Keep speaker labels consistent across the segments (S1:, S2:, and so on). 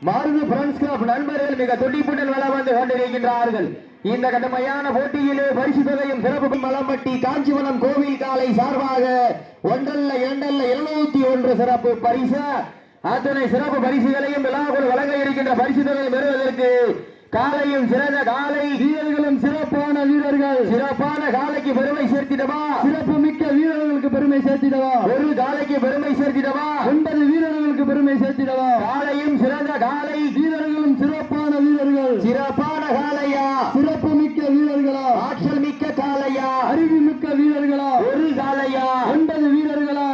S1: Maruti France club நண்பர்கள் மிக துடிப்புடன் வளம் வந்து கொண்டிருக்கின்றார்கள். இந்த கடுமையான போட்டியிலே பரிசு தொகையும் சிறப்பு மலம்பட்டி காஞ்சிபுரம் கோவில் காலை சார்பாக ஒன்றல்ல இரண்டல்ல 701 சிறப்பு பரிசு. அத்தனை சிறப்பு பரிசுகளையும் விழாக்குள் வழங்க இருக்கின்ற பரிசு தொகையை பெறுவதற்கு காலையும் சிறந்த காலை வீரர்களும் சிறப்பான வீரர்கள். சிறப்பான காலைக்கு பெருமை சேர்த்திடவா, சிறப்பு மிக்க வீரர்களுக்கு பெருமை சேர்த்திடவா, ஒரு காலைக்கு பெருமை சேர்த்திடவா, 9 வீரர்களுக்கு பெருமை சேர்த்திடவா. காலையும் சிறந்த காலை வீரர்களும் சிறப்பான வீரர்கள். சிறப்பான காலையா, சிறப்பு மிக்க வீரர்களா, ஆற்றல் மிக்க காலையா, அறிவு மிக்க வீரர்களா, ஒரு காலையா, 9 வீரர்களா,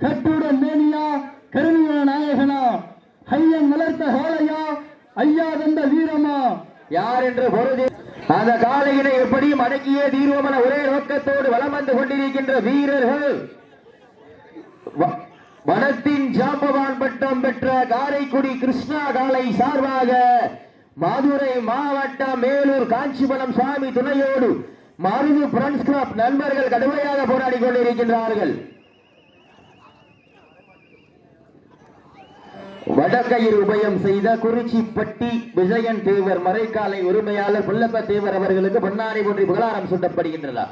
S1: கட்டுடன் மேனியா, கருமையான நாயகனா, ஐயன் வளர்த்த காலையா, ஐயா தந்த வீரமா, யார் என்று பொருது அந்த காலையினை எப்படியும் அடக்கியே தீர்வமான ஒரே நோக்கத்தோடு வலம் வந்து கொண்டிருக்கின்ற வீரர்கள் வனத்தின் ஜாம்பவான் பட்டம் பெற்ற காரைக்குடி கிருஷ்ணா காலை சார்பாக மதுரை மாவட்டம் மேலூர் காஞ்சிபுரம் சுவாமி துணையோடு மாருதி பிரான்ஸ் கிளப் நண்பர்கள் கடுமையாக போராடி கொண்டிருக்கின்றார்கள். வடக்கையில் உபயம் செய்த குறிச்சிப்பட்டி விஜயன் தேவர் மறைக்காலை உரிமையாளர் புல்லப்ப தேவர் அவர்களுக்கு பொன்னாடை போற்றி புகழாரம் சூட்டப்படுகின்றன.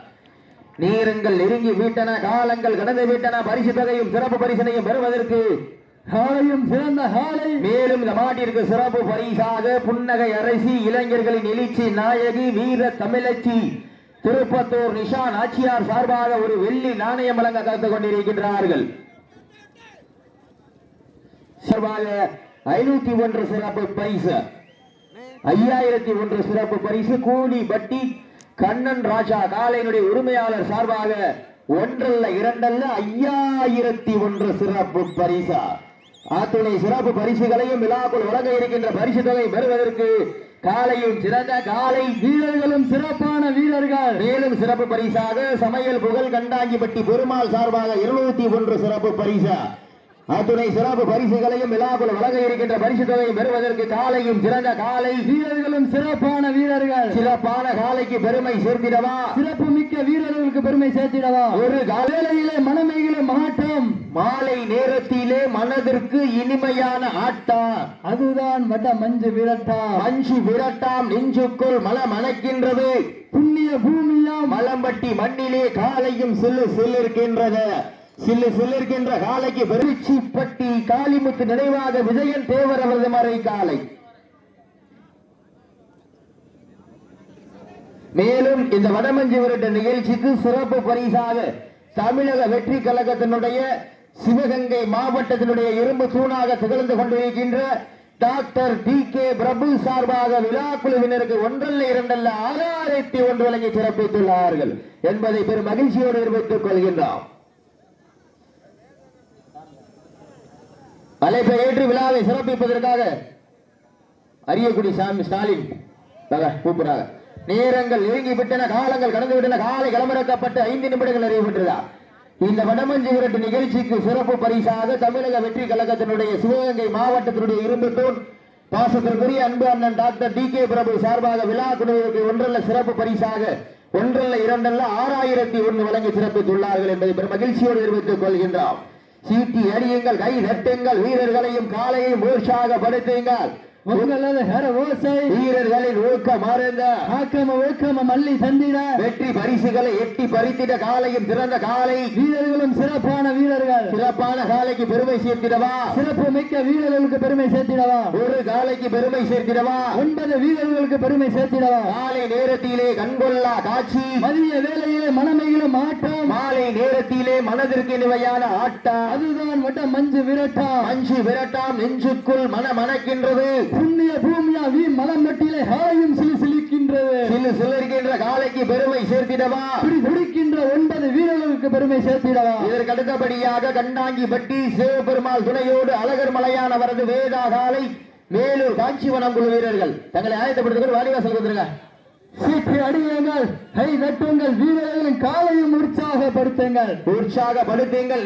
S1: நேரங்கள் நெருங்கி வீட்டன, காலங்கள் கடந்து வீட்டன. பரிசு தொகையும் சிறப்பு பரிசனையும் பெறுவதற்கு காலையும் சிறந்த காலை. மேலும் இந்த மாட்டிற்கு சிறப்பு பரிசாக புன்னகை அரசி இளைஞர்களின் எழுச்சி நாயகி வீர தமிழச்சி திருப்பத்தூர் நிஷான் ஆட்சியார் சார்பாக ஒரு வெள்ளி நாணயம் வழங்க காத்துக் கொண்டிருக்கின்றார்கள். 501 சிறப்பு பரிசு, 5001 சிறப்பு பரிசு. கூலி பட்டி கண்ணன் ராஜா காலையினுடைய உரிமையாளர் சார்பாக ஒன்றல்ல இரண்டல்ல 5001 சிறப்பு பரிசா. அத்துணை சிறப்பு பரிசுகளையும் விழாக்குள் வழங்க இருக்கின்ற பரிசு தொகை பெறுவதற்கு காலையும் சிறந்த காலை வீரர்களும் சிறப்பான வீரர்கள். மேலும் சிறப்பு பரிசாக சமையல் புகழ் கண்டாங்கிப்பட்டி பெருமாள் சார்பாக 201 சிறப்பு பரிசா. அத்துணை சிறப்பு பரிசுகளையும் விழாக்குள் வழங்க இருக்கின்ற பரிசு தொகையும் பெறுவதற்கு காலையும் சிறந்த காலை வீரர்களும் சிறப்பான வீரர்கள். சிறப்பான காலைக்கு பெருமை சேர்த்திடவா, சிறப்பு மிக்க வீரர்களுக்கு பெருமை சேர்த்திடவா. ஒரு காலையிலே மனமையிலே மாற்றம், மாலை நேரத்திலே மனதிற்கு இனிமையான ஆட்டம், அதுதான் வட மஞ்சு விரட்டாம். மஞ்சு விரட்டாம் நெஞ்சுக்குள் மலம் அணைக்கின்றது. புண்ணிய பூமியா மலம்பட்டி மண்ணிலே காலையும் சில்லு சில்லிருக்கின்றது. சில்லு சில்லிருக்கின்ற காலைக்கு பெருச்சிப்பட்டி காளிமுத்து நினைவாக விஜயன் தேவர் அவரது மறை காலை. மேலும் இந்த வடமஞ்சி விரட்ட நிகழ்ச்சிக்கு சிறப்பு பரிசாக தமிழக வெற்றி கழகத்தினுடைய சிவகங்கை மாவட்டத்தினுடைய இரும்பு தூணாக திகழ்ந்து கொண்டிருக்கின்ற டாக்டர் டி.கே. பிரபு சார்பாக விழா குழுவினருக்கு ஒன்றல்ல இரண்டல்ல 6001 வழங்கி சிறப்பித்துள்ளார்கள் என்பதை பெரும் மகிழ்ச்சியோடு தெரிவித்துக் கொள்கின்றோம். அழைப்பை ஏற்று விழாவை சிறப்பிப்பதற்காக அரியக்குடி சாமி ஸ்டாலின் கூப்பிடுறாங்க. நேரங்கள் நெருங்கி விட்டன, காலங்கள் கடந்து விட்டன. காலை களமிறக்கப்பட்டு 5 நிமிடங்கள் நிறைவேற்றதா. இந்த வடமஞ்சி விரட்டு நிகழ்ச்சிக்கு சிறப்பு பரிசாக தமிழக வெற்றி கழகத்தினுடைய சிவகங்கை மாவட்டத்தினுடைய இரும்பு தூண் பாசத்திற்குரிய அன்பு அண்ணன் டாக்டர் டி.கே. பிரபு சார்பாக விழா குழுவிற்கு ஒன்றல்ல சிறப்பு பரிசாக ஒன்றல்ல இரண்டல்ல 6001 வழங்கி சிறப்பித்துள்ளார்கள் என்பதை பெரும் மகிழ்ச்சியோடு தெரிவித்துக் கொள்கின்றோம். சீட்டி அடியுங்கள், கை தட்டுங்கள், வீரர்களையும் காலையும் உற்சாகப்படுத்துங்கள். வீரர்களின் ஊக்கம் மறந்த ஊக்கம மல்லி தந்திட வெற்றி பரிசுகளை எட்டி பறித்திட காலையும் சிறந்த காலை வீரர்களும் சிறப்பான வீரர்கள். சிறப்பான காலைக்கு பெருமை சேர்த்திடவா, சிறப்பு மிக்க வீரர்களுக்கு பெருமை சேர்த்திடவா, ஒரு காலைக்கு பெருமை சேர்த்திடவா, 9 வீரர்களுக்கு பெருமை சேர்த்திடவா. காலை நேரத்திலே கண்கொள்ளா காட்சி, மதிய வேளையிலே மனமையிலும் ஆட்டம், மாலை நேரத்திலே மனதிற்கு நிவையான ஆட்டம், அதுதான் வட்ட மஞ்சு விரட்டாம். மஞ்சு விரட்டாம் நெஞ்சுக்குள் மனமணக்கின்றது. புண்ணிய பூமியா மலம்பட்டியிலே காலையும் சிலு சிலிக்கின்றது. சிலு சிலிருக்கின்ற காலைக்கு பெருமை சேர்த்திடவா, துடிக்கின்ற 9 வீரர்களுக்கு பெருமை சேர்த்திடவா. இதற்கு அடுத்தபடியாக கண்டாங்கிப்பட்டி சிவபெருமாள் துணையோடு அழகர் மலையானவரது வேதா காலை மேலூர் காஞ்சிவனம் குழு வீரர்கள் தங்களை ஆயத்தப்படுத்துகிற வாலிவாசல் வந்துருங்க.
S2: சீட்டு அடியுங்கள், கை தட்டுங்கள், வீரர்களின் காலையும்
S1: உற்சாகப்படுத்துங்கள்.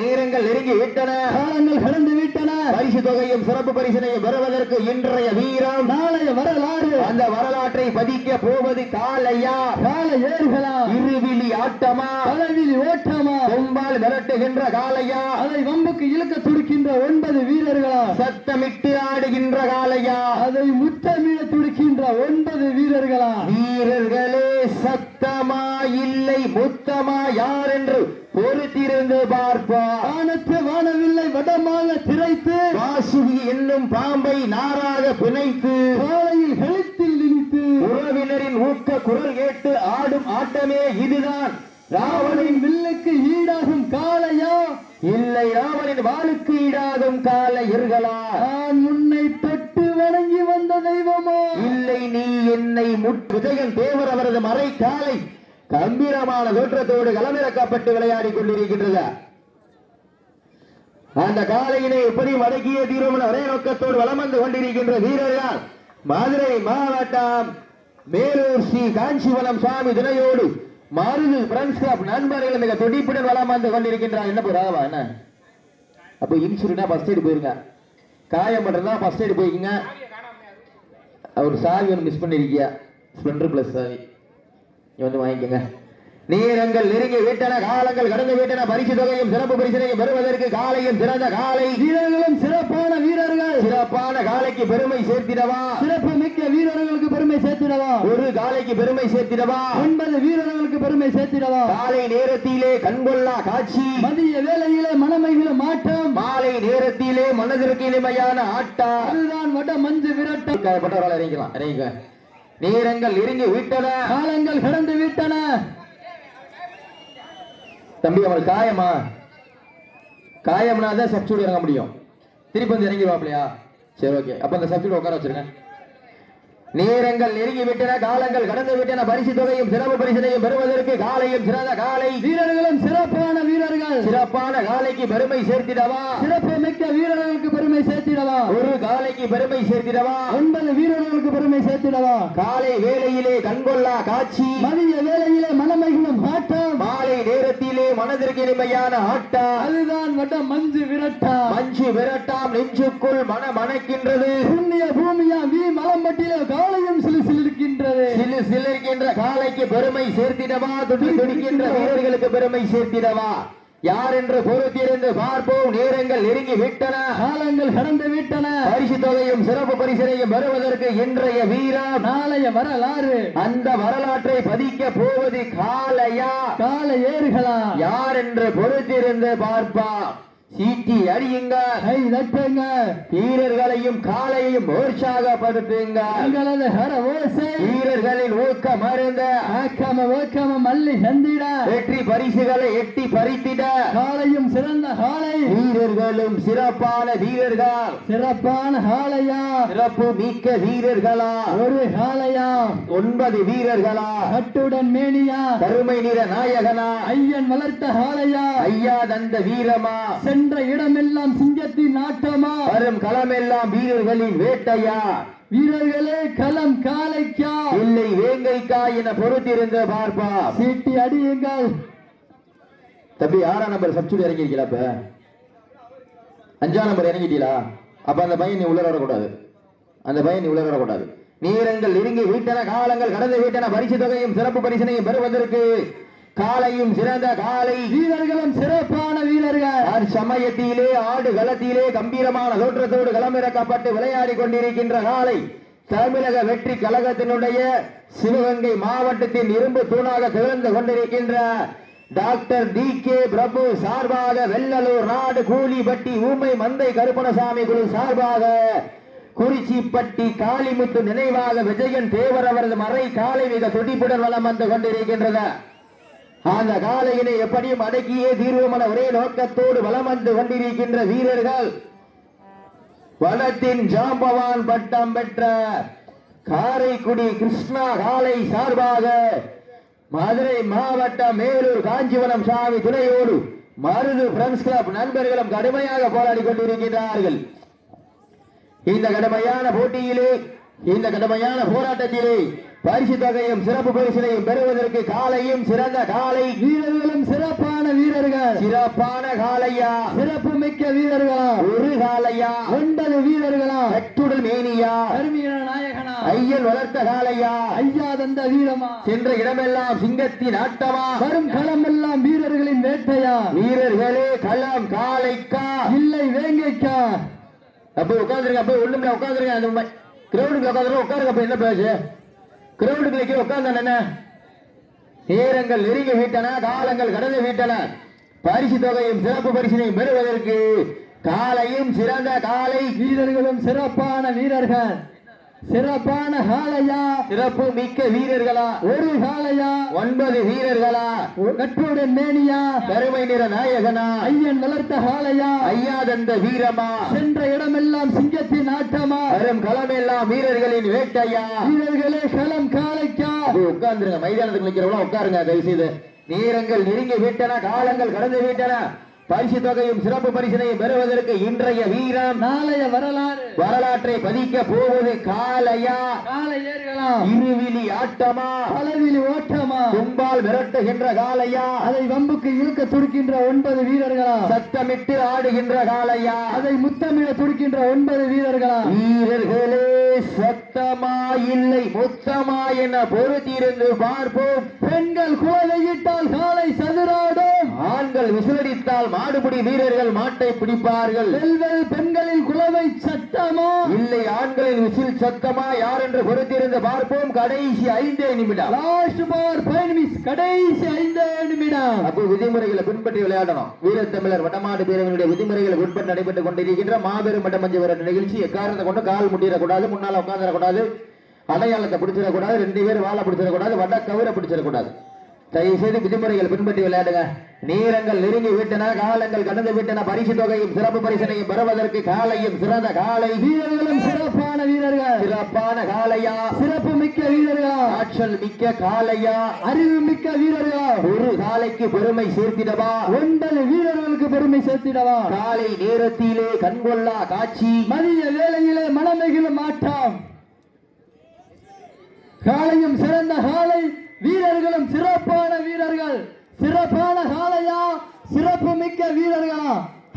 S1: நேரங்கள் நெருங்கி விட்டன,
S2: காலங்கள் கடந்து விட்டன.
S1: பரிசு தொகையும் சிறப்பு பரிசினையும் பெறுவதற்கு இன்றைய வீரம்,
S2: நாளைய வரலாறு.
S1: அந்த வரலாற்றை பதிக்க போவது காலையா,
S2: கால ஏறுகளா,
S1: இருவிழி ஆட்டமா,
S2: தலைவிழி ஓட்டமா,
S1: கொம்பால் விரட்டுகின்ற காலையா,
S2: அதை வம்புக்கு இழுக்க துடிக்கின்ற 9 வீரர்களா,
S1: சத்தமிட்டு ஆடுகின்ற காலையா,
S2: அதை முத்தமிழ துடிக்கின்ற 9 வீரர்களா?
S1: வீரர்களே சத்தமா இல்லை முத்தமா யார் என்று பொறுத்திருந்து பார்ப்பார்.
S2: வானத்து வானவில்லை வடமாக திரைத்து,
S1: வாசுகி என்னும் பாம்பை நாராக பிணைத்து,
S2: காலையில் கழுத்தில் இழுத்து,
S1: உறவினரின் ஊக்க குரல் கேட்டு ஆடும் ஆட்டமே இதுதான்.
S2: ராவணின் வில்லுக்கு ஈடாகும் காளையா,
S1: இல்லை ராவணின் வாளுக்கு ஈடாகும் காளையர்களா?
S2: நான் உன்னை தொட்டு வணங்கி வந்த தெய்வமா,
S1: இல்லை நீ என்னை விஜயன் தேவர் அவரது மறை காலை கம்பீரமான தோற்றத்தோடு களமிறக்கப்பட்டு விளையாடி கொண்டிருக்கின்றது. அந்த காலையினை எப்படியும் அடக்கிய தீர்மானம் ஒரே நோக்கத்தோடு வலம் வந்து கொண்டிருக்கின்ற வீரர்கள் மதுரை மாவட்டம் மேலூர் ஸ்ரீ காஞ்சிவனம் சுவாமி துணையோடு மருது பிரெண்ட்ஸ் கிளப் நண்பர்கள் மிக துடிப்புடன் வலம் வந்து கொண்டிருக்கின்றார். என்ன போறாவா என்ன அப்ப இன்சூரன்ஸ் ஃபர்ஸ்ட் எய்டு போயிருங்க, காயம் பண்றதா ஃபர்ஸ்ட் எய்டு போய்க்குங்க. அவர் சாவி ஒன்று மிஸ் பண்ணிருக்கியா, ஸ்ப்ளெண்டர் பிளஸ் சாவி வந்து வாங்கிக்கோங்க. நேரங்கள் நெருங்கி விட்டன, காலங்கள் கடந்து விட்டன. பரிசு தொகையும் சிறப்பு பரிசினையும் பெறுவதற்கு காலையும் சிறந்த காலை,
S2: வீரர்களும் சிறப்பான வீரர்கள்.
S1: சிறப்பான காலைக்கு பெருமை சேர்த்திடவா,
S2: சிறப்பு மிக்க வீரர்களுக்கு பெருமை சேர்த்திடவா,
S1: ஒரு காலைக்கு பெருமை சேர்த்திடவா,
S2: 9 வீரர்களுக்கு பெருமை சேர்த்திடவா.
S1: காலை நேரத்திலே கண்கொள்ளா காட்சி,
S2: மதிய வேளையிலே மனமைகளும் ஆட்டம்,
S1: மாலை நேரத்திலே மனதிற்கு இனிமையான ஆட்டம்,
S2: அதுதான் வட மஞ்சு விரட்டம்.
S1: இறங்கிக்கலாம், இறங்கிக்க. நேரங்கள் நெருங்கி விட்டன,
S2: காலங்கள் கடந்து விட்டன.
S1: தம்பி அவருக்கு காயமா, காயம்னா தான் சப்ஸ்டியூட் இறங்க முடியும். திருப்பி வந்து இறங்கிடுவாப்லையா? சரி ஓகே, அப்ப அந்த சப்ஸ்டியூட் உட்கார வச்சிருங்க. நேரங்கள் நெருங்கி விட்டன, காலங்கள் கடந்து விட்டன. பரிசு தொகையும் சிறப்பு பரிசினையும் பெறுவதற்கு காலையும் சிறந்த காலை,
S2: வீரர்களும் சிறப்பான வீரர்கள்.
S1: சிறப்பான காலைக்கு பெருமை சேர்த்திடவா,
S2: சிறப்பு மிக்க வீரர்களுக்கு பெருமை சேர்த்திடவா,
S1: ஒரு காலைக்கு பெருமை சேர்த்திடவா,
S2: 9 வீரர்களுக்கு பெருமை சேர்த்திடவா.
S1: காலை வேளையிலே கண்கொள்ளா காட்சி,
S2: மதிய வேளையிலே மனமைகளும் ஆட்டம்,
S1: மாலை நேரத்திலே மனதிற்கு இனிமையான ஆட்டம்,
S2: அதுதான் வட மஞ்சு விரட்டம்.
S1: மஞ்சு விரட்டாம் நெஞ்சுக்குள் மனமணக்கின்றது.
S2: புண்ணிய பூமியா வி மலம்பட்டிலே காலையும் சிலு சிலிருக்கின்றது.
S1: சிலு சிலிருக்கின்ற காலைக்கு பெருமை சேர்த்திடவா, துடி துடிக்கின்ற வீரர்களுக்கு பெருமை சேர்த்திடவா, யார் என்று பொறுத்திருந்து பார்ப்போம். நேரங்கள் நெருங்கி விட்டன,
S2: காலங்கள் கடந்து விட்டன.
S1: பரிசு தொகையும் சிறப்பு பரிசினையும் பெறுவதற்கு இன்றைய வீரம்,
S2: நாளைய வரலாறு.
S1: அந்த வரலாற்றை பதிக்க போவது காலையா,
S2: கால ஏறுகளா,
S1: யார் என்று பொறுத்திருந்து பார்ப்பா. சீட்டி அடியுங்க,
S2: கை தட்டுங்க,
S1: வீரர்களையும் காலையையும் உற்சாகப்படுத்துங்க.
S2: உங்களது ஹர ஓசை
S1: வீரர்களின் ஊக்கம் அருந்த
S2: ஆக்கம ஓக்கம மல்லி சந்திட,
S1: வெற்றி பரிசுகளை எட்டி பறித்திட,
S2: காலையும் சிறந்த காலை,
S1: வீரர்களும் சிறப்பான வீரர்கள்.
S2: சிறப்பான காலையா,
S1: சிறப்பு மிக்க வீரர்களா,
S2: ஒரு காலையா,
S1: 9 வீரர்களா,
S2: கட்டுடன் மேனியா,
S1: கருமை நிற நாயகனா,
S2: ஐயன் வளர்த்த காலையா,
S1: ஐயா தந்த வீரமா,
S2: சென்ற இடமெல்லாம் சிங்கத்தின் ஆட்டமா,
S1: வரும் களமெல்லாம் வீரர்களின் வேட்டையா,
S2: வீரர்களே களம் காலைக்கா
S1: இல்லை வேங்கைக்கா என பொறுத்திருந்து பார்ப்பா.
S2: சீட்டி அடியுங்கள்.
S1: தம்பி 6ஆம் நம்பர் சப்ஸ்டியூட் இறங்கிருக்கீங்களா? இப்ப 5ஆம் நம்பர் இறங்கிட்டீங்களா? அப்ப அந்த பையன் நீ உள்ள வரக்கூடாது, அந்த பையன் நீ உள்ள வரக்கூடாது. நேரங்கள் நெருங்கி விட்டன, காலங்கள் கடந்து விட்டன. பரிசு தொகையும் சிறப்பு பரிசினையும் பெறுவதற்கு காலையும் சிறந்த காலை,
S2: வீரர்களும் சிறப்பான வீரர்கள்.
S1: சமயத்திலே ஆடு களத்திலே கம்பீரமான தோற்றத்தோடு களமிறக்கப்பட்டு விளையாடி கொண்டிருக்கின்ற காலை, தமிழக வெற்றி கழகத்தினுடைய சிவகங்கை மாவட்டத்தின் இரும்பு தூணாக திகழ்ந்து கொண்டிருக்கின்ற டாக்டர் DK பிரபு சார்பாக, வெள்ளலூர் நாடு கூலிப்பட்டி ஊமை மந்தை கருப்பணசாமி குழு சார்பாக, குறிச்சிப்பட்டி காளிமுத்து நினைவாக விஜயன் தேவர் அவரது மறை காலை மிக துடிப்புடன் வலம் வந்து கொண்டிருக்கின்றது. அந்த காலையினை எப்படியும் அடக்கியே தீர்வுமான ஒரே நோக்கத்தோடு வலம் வந்து கொண்டிருக்கின்ற வீரர்கள், வனத்தின் ஜாம்பவான் பட்டம் பெற்ற காரைக்குடி கிருஷ்ணா காலை சார்பாக, மதுரை மாவட்டம் மேலூர் காஞ்சிவனம் சாமி துணையோடு மருது பிரெண்ட்ஸ் கிளப் நண்பர்களும் கடுமையாக போராடி கொண்டிருக்கிறார்கள். இந்த கடுமையான போட்டியிலே இந்த கடுமையான போராட்டத்திலே பரிசு தொகையும் சிறப்பு பரிசினையும் பெறுவதற்கு காலையும் சிறந்த காலை
S2: வீரர்களும் சிறப்பான வீரர்கள்
S1: சிறப்பான காலையா
S2: சிறப்பு மிக்க வீரர்களா
S1: ஒரு காலையா
S2: 9 வீரர்களா
S1: கட்டுடல் மேனியா
S2: கருமியான நாயகனா
S1: ஐயன் வளர்த்த காலையா
S2: ஐயா தந்த வீரமா
S1: சென்ற இடமெல்லாம் சிங்கத்தின் ஆட்டமா
S2: வரும் களம் எல்லாம் வீரர்களின் வேட்டையா
S1: வீரர்களே களம் காலைக்கா
S2: இல்லை வேங்கைக்கா
S1: அப்ப உட்காந்துருங்க அப்ப ஒண்ணுமில்ல உட்காந்துருங்க அந்த கிரௌண்டுக்கு உட்காந்துருங்க உட்காருங்க அப்ப என்ன பேசு கிரௌண்டுக்கு உட்கார்ந்த என்ன நேரங்கள் நெருங்கி விட்டன காலங்கள் கடந்து விட்டன பரிசு தொகையும் சிறப்பு பரிசினையும் பெறுவதற்கு காலையும் சிறந்த காலை
S2: வீரர்களும் சிறப்பான வீரர்கள் சிறப்பான காளையா
S1: சிறப்பு மிக்க வீரர்களா
S2: ஒரு காளையா
S1: 9 வீரர்களா
S2: கட்டுடன் மேனியா
S1: கருமை நிற நாயகனா
S2: ஐயன் வளர்த்த காளையா
S1: ஐயா தந்த வீரமா
S2: சென்ற இடமெல்லாம் சிங்கத்தின் ஆட்டமா
S1: வரும் களமெல்லாம் வீரர்களின் வேட்டையா
S2: வீரர்களே களம் காளைக்கா
S1: உட்கார்ந்துருங்க மைதானத்துக்கு நிற்கிறவங்க உட்காருங்க தயவு செய்து நேரங்கள் நெருங்கி விட்டன காலங்கள் கடந்து விட்டன பரிசு தொகையும் சிறப்பு பரிசினையும் பெறுவதற்கு இன்றைய வீரம்
S2: நாளைய
S1: வரலாற்றை பதிக்க போவது காளையா
S2: காளை ஏறுகளா
S1: இருவிழி ஆட்டமா
S2: பலவிழி ஓட்டமா
S1: கும்பால் விரட்டுகின்ற காளையா
S2: அதை வம்புக்கு இழுக்க துடிக்கின்ற 9 வீரர்களா
S1: சத்தமிட்டு ஆடுகின்ற காளையா
S2: அதை முத்தமிட துடிக்கின்ற 9 வீரர்களா
S1: வீரர்களே சத்தமா இல்லை மொத்தமா என பொறுத்திருந்து பார்ப்போம்
S2: பெண்கள் குலவையிட்டால் காளை சதுராடும்
S1: ஆண்கள் விசிலடித்தால் மாடுபிடி வீரர்கள் மாட்டை பிடிப்பார்கள்
S2: பெண்களின் குலவை சத்தமா
S1: இல்லை ஆண்களின் விசில் சத்தமா யார் என்று பொறுத்திருந்து பார்ப்போம் கடைசி 5 நிமிடம்
S2: லாஸ்ட் பார் 5 நிமிஷம் கடைசி 5 நிமிடம்
S1: அப்போ விதிமுறைகளை பின்பற்றி விளையாடணும் வீரத்தமிழர் வடமாடு பேரவனுடைய விதிமுறைகளை பின்பற்றி நடைபெற்றுக் கொண்டிருக்கின்ற மாபெரும் வடமஞ்சு விரட்டு நிகழ்ச்சி எக்காரணத்தை கொண்டு கால் முட்டிடக்கூடாது முன்னால உட்கார்ந்துடக்கூடாது அடையாளத்தை பிடிச்சிடக்கூடாது 2 பேர் வாழை பிடிச்சிடக்கூடாது வட கவிரை பிடிச்சிடக்கூடாது தயவு செய்து விதிமுறைகள் பின்பற்றி விளையாடுங்க நேரங்கள் நெருங்கி விட்டன காலங்கள் கடந்து விட்டன பரிசு தொகையும் சிறப்பு பரிசனையும் பெறுவதற்கு காலையும் சிறந்த காலை
S2: வீரர்களும் சிறப்பான வீரர்கள்
S1: சிறப்பான காலையா
S2: சிறப்பு மிக்க வீரர்களா
S1: ஆற்றல் மிக்க காலையா
S2: அறிவு மிக்க வீரர்களா
S1: ஒரு காலைக்கு பெருமை சேர்த்திடவா
S2: 9 வீரர்களுக்கு பெருமை சேர்த்திடவா
S1: காலை நேரத்திலே கண்கொள்ளா காட்சி
S2: மதிய வேளையிலே மனமெகிழும் ஆட்டம் காலையும் சிறந்த காலை வீரர்களும் சிறப்பான வீரர்கள் சிறப்பான காளையா சிறப்பு மிக்க வீரர்களா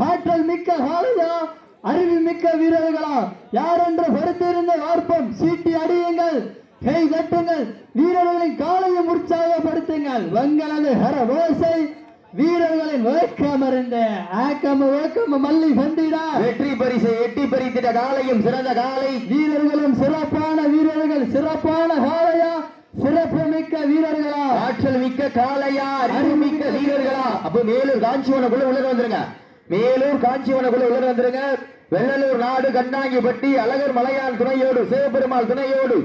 S2: ஆற்றல் மிக்க காளையா அறிவு மிக்க வீரர்களா யார் என்று பொறுத்திருந்த வார்ப்பம் சீட்டி அடியுங்கள் கை தட்டுங்கள் வீரர்களின் காலையும் உற்சாகப்படுத்துங்கள் உங்களது ஹரவோசை வீரர்களின் வேக்கம் அறிந்த ஆக்கம் மல்லி சந்திடா
S1: வெற்றி பரிசை எட்டி பறித்திட காலையும் சிறந்த காலை
S2: வீரர்களும் சிறப்பான வீரர்கள் சிறப்பான காளையா சிறப்பு மிக்க வீரர்களா
S1: ஆற்றல் மிக்க காளையா அறிவு மிக்க வீரர்களா அப்ப மேலூர் காஞ்சிவனக்குள்ள உள்ள வந்துருங்க மேலூர் காஞ்சிவனக்குள்ள உள்ள வந்துருங்க வெள்ளலூர் நாடு கண்ணாங்கிப்பட்டி அழகர் மலையான் துணையோடு சிவபெருமாள் துணையோடு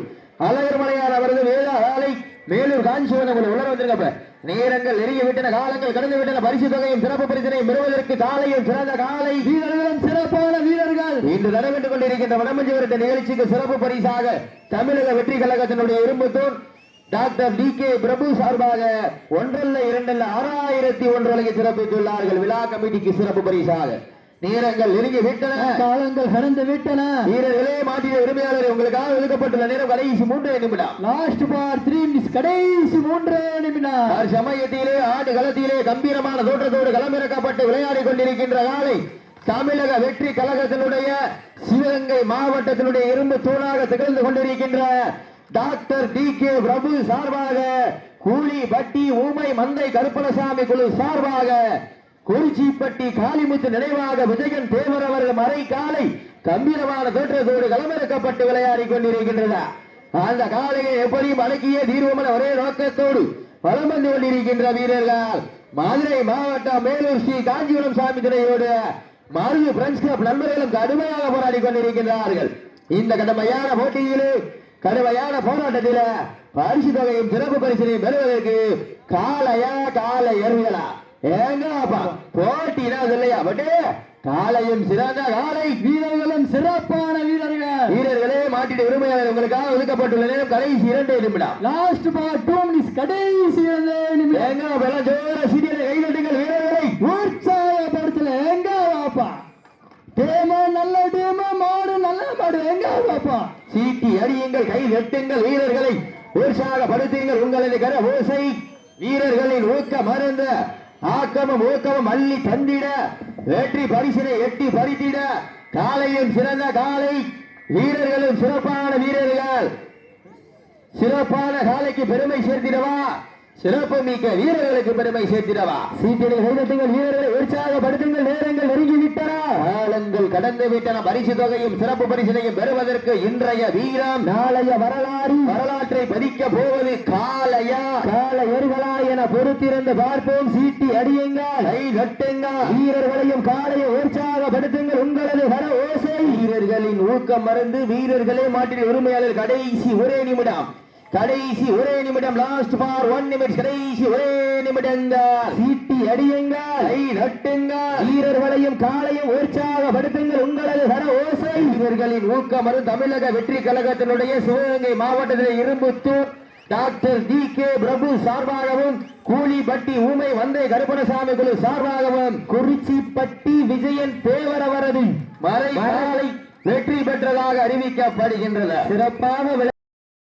S1: அழகர் மலையான் அவரது வேதா காலை மேலூர் காஞ்சிவனக்குள்ள உள்ள வந்துருங்க நேரங்கள் நெருங்கி விட்டன காலங்கள் கடந்து விட்டன பரிசு தொகையும் சிறப்பு பரிசினையும் பெறுவதற்கு காலையும் சிறந்த காலை
S2: வீரர்களும் சிறப்பான வீரர்கள்
S1: இன்று நடைபெற்றுக் கொண்டிருக்கின்ற வடமஞ்சு விரட்டு நிகழ்ச்சிக்கு சிறப்பு பரிசாக தமிழக வெற்றி கழகத்தினுடைய இரும்புத்தூர் டாக்டர் டி.கே. பிரபு சார்பாக 1 அல்ல 2 அல்ல 6001 வழங்கி சிறப்பித்துள்ளார்கள் விழா கமிட்டிக்கு சிறப்பு பரிசாக நேரங்கள் நெருங்கி விட்டன
S2: காலங்கள் கடந்து விட்டன
S1: வீரர்களே மாட்டிய உரிமையாளர் உங்களுக்காக ஒதுக்கப்பட்டுள்ள நேரம் கடைசி 3 நிமிடம்
S2: லாஸ்ட் பார் 3 மினிட்ஸ் கடைசி 3 நிமிடம்
S1: சமயத்திலே ஆடு களத்திலே கம்பீரமான தோற்றத்தோடு களமிறக்கப்பட்டு விளையாடி கொண்டிருக்கின்ற காலை தமிழக வெற்றி கழகத்தினுடைய சிவகங்கை மாவட்டத்தினுடைய இரும்பு தூணாக திகழ்ந்து கொண்டிருக்கின்ற டாக்டர் டி.கே. பிரபு சார்பாக கூலிப்பட்டி ஊமை மந்தை கருப்பணசாமி குழு சார்பாக குறிச்சிப்பட்டி காளிமுத்து நினைவாக விஜயன் தேவர் அவர்கள் மறை காலை கம்பீரமான தோற்றத்தோடு களமிறக்கப்பட்டு விளையாடி கொண்டிருக்கின்றன அந்த காலையை எப்படியும் அடக்கிய தீர்வமான ஒரே நோக்கத்தோடு வலம் வந்து கொண்டிருக்கின்ற வீரர்கள் மதுரை மாவட்டம் மேலூர் ஸ்ரீ காஞ்சிபுரம் சாமி துணையோடு மருது பிரெஞ்ச் கிளப் நண்பர்களும் கடுமையாக போராடி கொண்டிருக்கின்றார்கள் இந்த கடுமையான போட்டியிலே கடுமையான போராட்டத்தில் பரிசு தொகையும் சிறப்பு பரிசினையும் பெறுவதற்கு காளையா காலை எருவிகளா ஏங்கப்பா போட்டினா இல்லையா பட்டு காலையும் சிறந்த காலை
S2: வீரர்களும் சிறப்பான
S1: வீரர்களே மாட்டிட உரிமையாளர் உங்களுக்காக ஒதுக்கப்பட்டுள்ள நேரம் கடைசி 2 நிமிடம்
S2: லாஸ்ட் பார் 2 மினிட்ஸ் கடைசி 2 நிமிடம்
S1: ஏங்க ஜோர சீரியலை கைதட்டுங்கள் வீரர்களை
S2: உற்சாகப்படுத்தல எங்க வாப்பா டீம் நல்ல டீம் மாடு நல்ல மாடு எங்க பாப்பா
S1: சீட்டி அடியுங்கள், கை வெட்டுங்கள், வீரர்களை உற்சாகப்படுத்துங்கள். உங்களது கர ஓசை வீரர்களின் ஊக்க மருந்த ஆக்கமும் ஊக்கமும் அள்ளி தந்திட, வெற்றி பரிசினை எட்டி பறித்திட, காலையும் சிறந்த காலை, வீரர்களும் சிறப்பான வீரர்கள், சிறப்பான காலைக்கு பெருமை சேர்த்திடவா, சிறப்பு மிக்க வீரர்களுக்கு பெருமை சேர்த்திடவா. சீட்டில் கைதட்டுங்கள், வீரர்களை உற்சாகப்படுத்துங்கள். நேரங்கள் நெருங்கிவிட்டன, காலங்கள் கடந்து விட்டன. பரிசு தொகையும் சிறப்பு பரிசினையும் பெறுவதற்கு இன்றைய வீரம் நாளைய வரலாற்றை பதிக்க போவது காளையா காளையர்களா என பொறுத்திருந்து பார்ப்போம். சீட்டி அடியுங்கள், கை தட்டுங்கள், வீரர்களையும் காளையை உற்சாகப்படுத்துங்கள். உங்களது வர ஓசை வீரர்களின் ஊக்கம் மறந்து வீரர்களே மாட்டின் உரிமையாளர். கடைசி ஒரே நிமிடம், கடைசி ஒரே நிமிடம், லாஸ்ட் ஃபார் 1 நிமிடம், கடைசி ஒரே நிமிடங்கள். சீட்டி அடியுங்கள், கை தட்டுங்கள், வீரர்களையும் காலையும் உற்சாகப்படுத்துங்கள். உங்களது வர ஓசை வீரர்களின் ஊக்கமரும் தமிழக வெற்றி கழகத்தினுடைய சிவகங்கை மாவட்டத்தில் இரும்புத்தூர் டாக்டர் டி.கே. பிரபு சார்பாகவும், கூலிப்பட்டி ஊமை வந்தை கருப்பணசாமி குழு சார்பாகவும், குறிச்சிப்பட்டி விஜயன் தேவரவரது மறை வெற்றி பெற்றதாக அறிவிக்கப்படுகின்றன. சிறப்பான